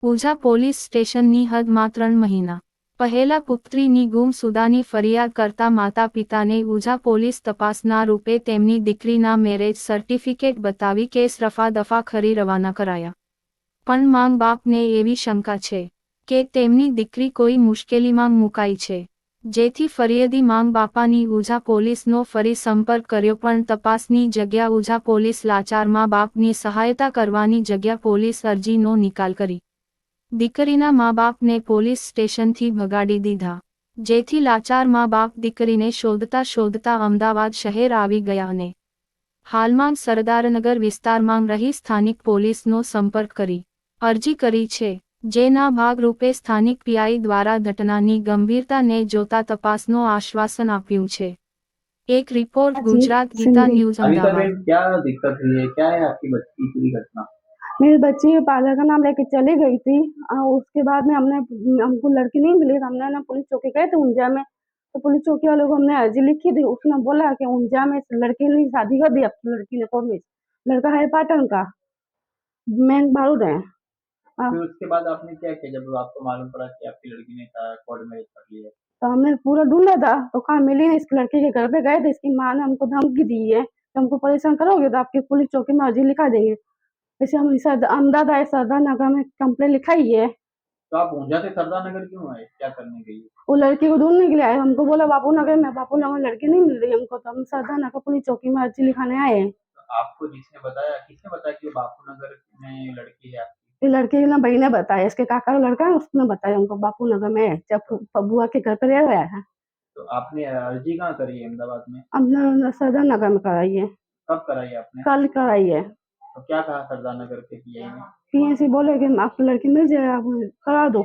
Unjha police સ્ટેશનની હદમાં 3 મહિના પહેલા પુત્રીની ગુમસુદાની ફરિયાદ કરતા માતા પિતાને ઉઝા પોલીસ તપાસના રૂપે તેમની દીકરીના મેરેજ સર્ટિફિકેટ બતાવી કેસ રફા-દફા કરી રવાના કરાયા. પણ માંગ બાપને એવી શંકા છે કે તેમની દીકરી કોઈ મુશ્કેલીમાં મુકાઈ છે, જેથી ફરિયાદી માંગ બાપાની ઉઝા પોલીસનો ફરી સંપર્ક કર્યો, પણ તપાસની જગ્યા ઉઝા પોલીસ લાચારમાં બાપની સહાયતા કરવાની જગ્યા પોલીસ અરજીનો નિકાલ કરી દીકરીના મા બાપને પોલીસ સ્ટેશનથી ભગાડી દીધા, જેથી લાચાર મા બાપ દીકરીને શોધતા શોધતા અમદાવાદ શહેર આવી ગયા અને હાલમાં સરદારનગર વિસ્તારમાં રહી સ્થાનિક પોલીસનો સંપર્ક કરી અરજી કરી છે, જેના ભાગરૂપે સ્થાનિક પીઆઈ દ્વારા ઘટનાની ગંભીરતાને જોતા તપાસનો આશ્વાસન આપ્યું છે. એક રિપોર્ટ ગુજરાત ગીતા ન્યૂઝ અમદાવાદ. क्या दिक्कत हुई है, क्या है आपकी बच्ची की पूरी घटना? मेरी बच्ची पार्लर का नाम लेके चली गई थी। उसके बाद में हमको लड़की नहीं मिली, हमने ना पुलिस चौकी गए थे ऊंझा में, तो पुलिस चौकी वालों को हमने अर्जी लिखी थी। उसने बोला कि ऊंझा में लड़की ने शादी कर दी, आपकी लड़की ने कॉलेज, लड़का है पाटन का, मैं बारूद है। फिर उसके बाद आपने क्या किया जब आपको मालूम पड़ा कि आपकी लड़की ने कोर्ट मैरिज कर लिया है? तो हमने पूरा ढूंढा था, तो कहाँ मिली नहीं। इसकी लड़की के घर पे गए थे, इसकी माँ ने हमको धमकी दी है कि हमको परेशान करोगे तो आपकी पुलिस चौकी में अर्जी लिखा देंगे। जैसे हम अहमदाबाद आए, सरदार नगर में कंप्लेन लिखाई है। तो आप ऊंझा से सरदार नगर क्यों आए, क्या करने गई? वो लड़की को ढूंढने के लिए आए, हमको बोला बापू नगर में, बापू नगर लड़की नहीं मिल रही हमको, तो हम सरदार नगर पुलिस चौकी में अर्जी लिखाने आए हैं। तो आपको किसने बताया कि बापू नगर में लड़की है आपकी? ये लड़के की ना बहन ने बताया, इसके काका का लड़का है, उसने बताया हमको बापू नगर में है, जब बुआ के घर पे रह रहा है। तो आपने अर्जी कहाँ करी है अहमदाबाद में? हमने सरदार नगर में कराई है। कब कराई आपने? कल कराई है। तो क्या कहा सरदार नगर के पीआई ने? पीएसी बोले कि आपकी लड़की मिल जाए, आप करा दो।